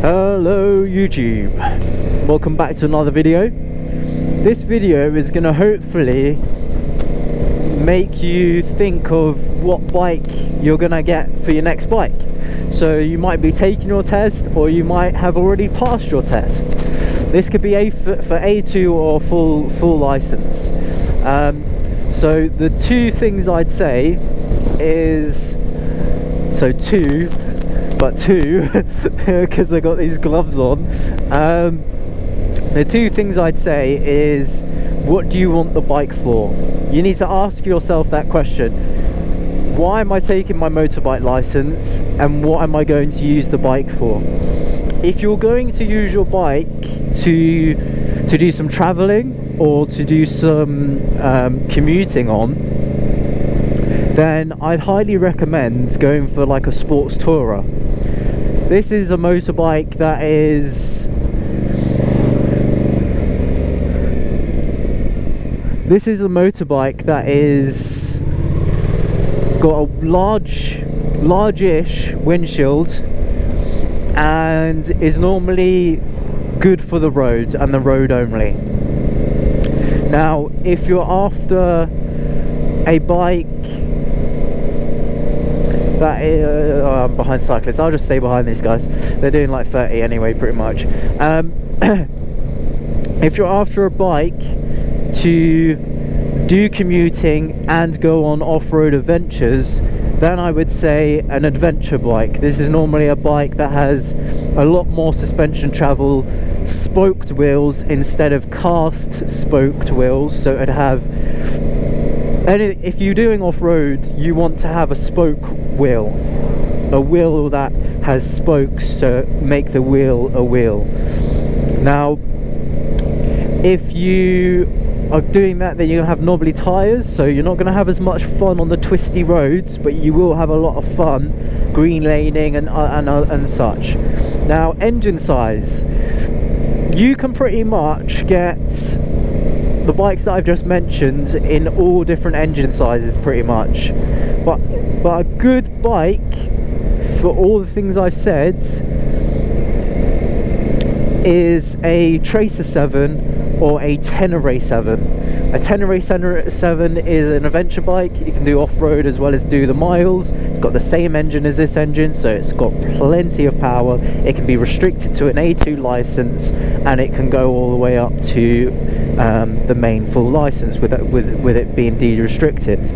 Hello YouTube, welcome back to another video. This video is going to hopefully make you think of what bike you're going to get for your next bike. So you might be taking your test, or you might have already passed your test. This could be for A2 or full license. So the two things I'd say is, two because I got these gloves on. The two things I'd say is, what do you want the bike for? You need to ask yourself that question. Why am I taking my motorbike license, and what am I going to use the bike for? If you're going to use your bike to do some traveling or to do some commuting on, then I'd highly recommend going for like a sports tourer. This is a motorbike that is got a large-ish windshield and is normally good for the road and the road only. Now, if you're after a bike that is, I'm behind cyclists, I'll just stay behind these guys, they're doing like 30 anyway pretty much. If you're after a bike to do commuting and go on off-road adventures, then I would say an adventure bike. This is normally a bike that has a lot more suspension travel, spoked wheels instead of cast spoked wheels, so it'd have, and if you're doing off-road, you want to have a spoke wheel, a wheel that has spokes to make the wheel a wheel. Now, if you are doing that, then you're going to have knobbly tyres, so you're not going to have as much fun on the twisty roads, but you will have a lot of fun green laning and such. Now, engine size, you can pretty much get the bikes that I've just mentioned in all different engine sizes pretty much, but a good bike for all the things I've said is a Tracer 7 or a Tenere 7. A Tenere 7 is an adventure bike. You can do off-road as well as do the miles. It's got the same engine as this engine, so it's got plenty of power. It can be restricted to an A2 license, and it can go all the way up to the main full license with it being de-restricted.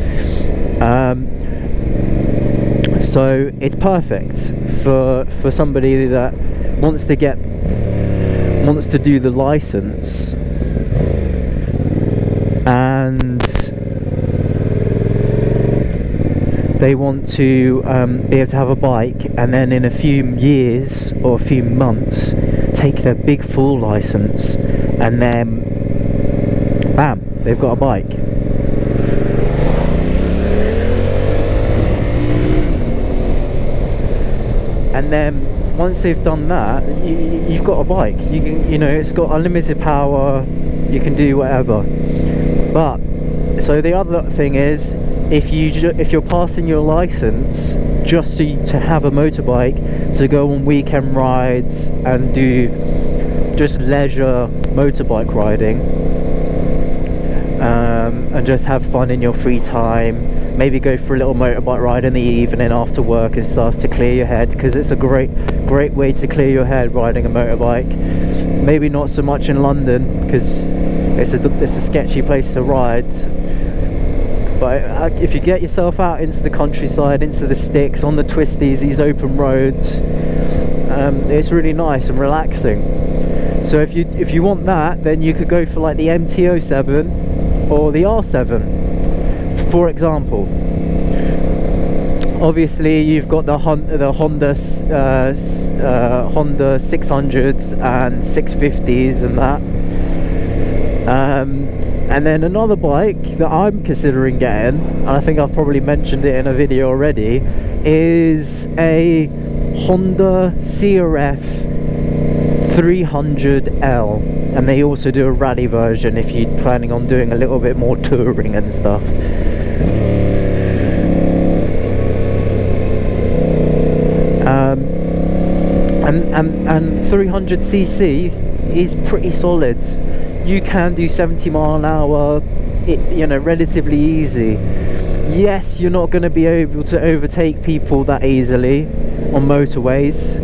So it's perfect for somebody that wants to do the license and they want to be able to have a bike, and then in a few years or a few months take their big full license, and then bam, they've got a bike. And then once they've done that, you've got a bike. You can, it's got unlimited power. You can do whatever. But so the other thing is, if you're passing your license just to have a motorbike to go on weekend rides and do just leisure motorbike riding, and just have fun in your free time. Maybe go for a little motorbike ride in the evening after work and stuff to clear your head, because it's a great way to clear your head, riding a motorbike. Maybe not so much in London, because it's a sketchy place to ride. But if you get yourself out into the countryside, into the sticks, on the twisties, these open roads, it's really nice and relaxing. So if you want that, then you could go for like the MT-07 or the R7. For example, obviously you've got the Honda 600s and 650s and that, and then another bike that I'm considering getting, and I think I've probably mentioned it in a video already, is a Honda CRF 300L, and they also do a rally version if you're planning on doing a little bit more touring and stuff. and 300cc is pretty solid. You can do 70 mile an hour, relatively easy. Yes, you're not going to be able to overtake people that easily on motorways,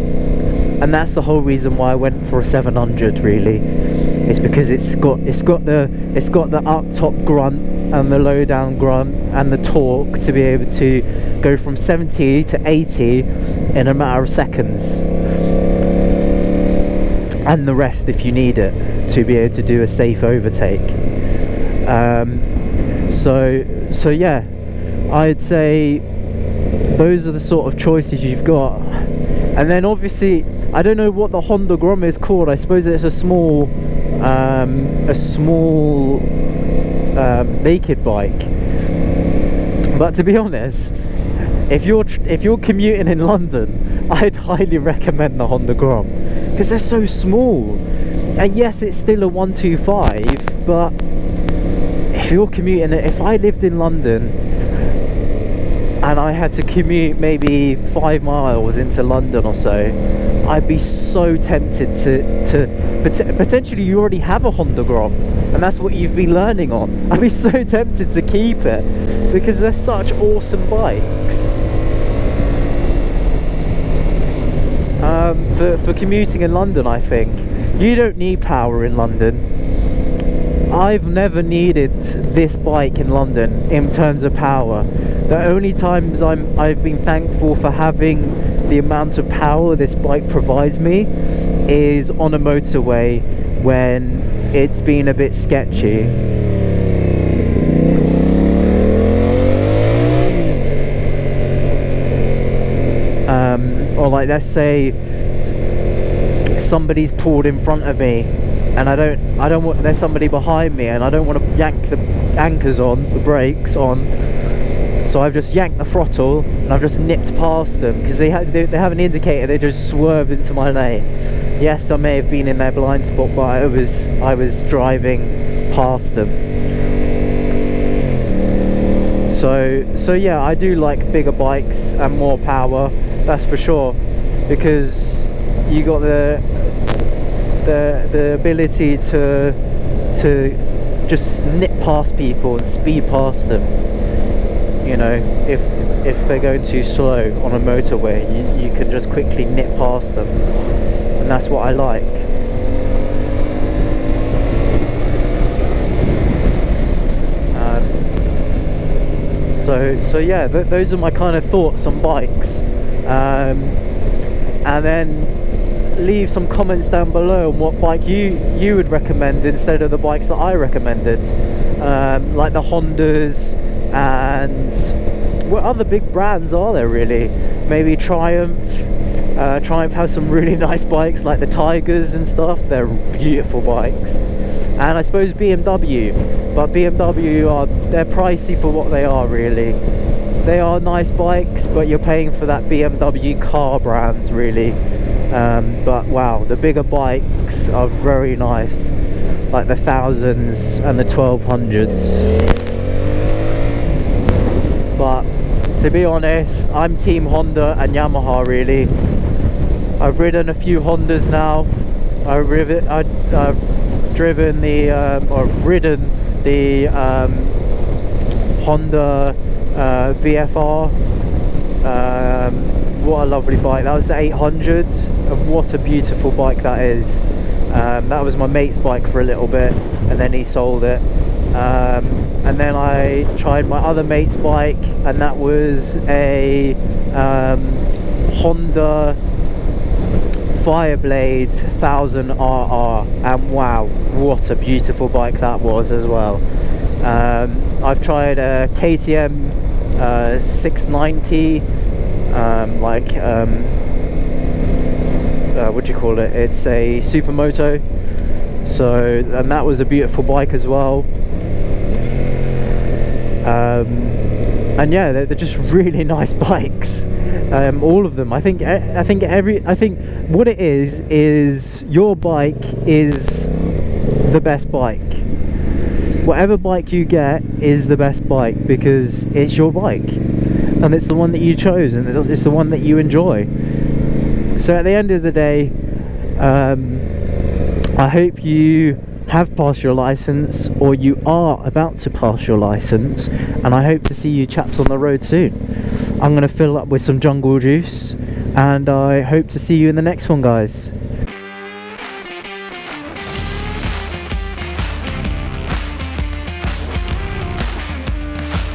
and that's the whole reason why I went for a 700. Really, it's because it's got the up top grunt and the low down grunt and the torque to be able to go from 70 to 80 in a matter of seconds, and the rest if you need it to be able to do a safe overtake. So yeah, I'd say those are the sort of choices you've got. And then obviously, I don't know what the Honda Grom is called. I suppose it's a small naked bike. But to be honest, if you're commuting in London, I'd highly recommend the Honda Grom, because they're so small. And yes, it's still a 125, but if you're commuting, if I lived in London and I had to commute maybe 5 miles into London or so, I'd be so tempted to potentially, you already have a Honda Grom and that's what you've been learning on. I'd be so tempted to keep it because they're such awesome bikes. For commuting in London, I think you don't need power in London. I've never needed this bike in London in terms of power. The only times I've been thankful for having the amount of power this bike provides me is on a motorway when it's been a bit sketchy. Or like, let's say somebody's pulled in front of me and I don't want, there's somebody behind me and I don't want to yank the anchors on, the brakes on, so I've just yanked the throttle and I've just nipped past them because they have an indicator. They just swerved into my lane. Yes, I may have been in their blind spot, but I was driving past them. So yeah, I do like bigger bikes and more power, that's for sure, because you got the ability to just nip past people and speed past them. You know, if they're going too slow on a motorway, you can just quickly nip past them, and that's what I like. So yeah, those are my kind of thoughts on bikes, and then leave some comments down below on what bike you would recommend instead of the bikes that I recommended, like the Hondas, and what other big brands are there really? Maybe Triumph. Triumph has some really nice bikes like the Tigers and stuff. They're beautiful bikes. And I suppose BMW, but BMW they're pricey for what they are really. They are nice bikes, but you're paying for that BMW car brand really. But wow, the bigger bikes are very nice, like the 1000s and the 1200s. But to be honest, I'm team Honda and Yamaha really. I've ridden a few Hondas now. I've ridden the Honda VFR. What a lovely bike. That was the 800, and what a beautiful bike that is. That was my mate's bike for a little bit, and then he sold it. And then I tried my other mate's bike, and that was a Honda Fireblade 1000RR, and wow, what a beautiful bike that was as well. I've tried a KTM 690, what do you call it? It's a supermoto. So, and that was a beautiful bike as well. And yeah, they're just really nice bikes. All of them. I think what it is your bike is the best bike. Whatever bike you get is the best bike because it's your bike and it's the one that you chose and it's the one that you enjoy. So at the end of the day, I hope you have passed your license, or you are about to pass your license, and I hope to see you chaps on the road soon. I'm going to fill up with some jungle juice, and I hope to see you in the next one, guys.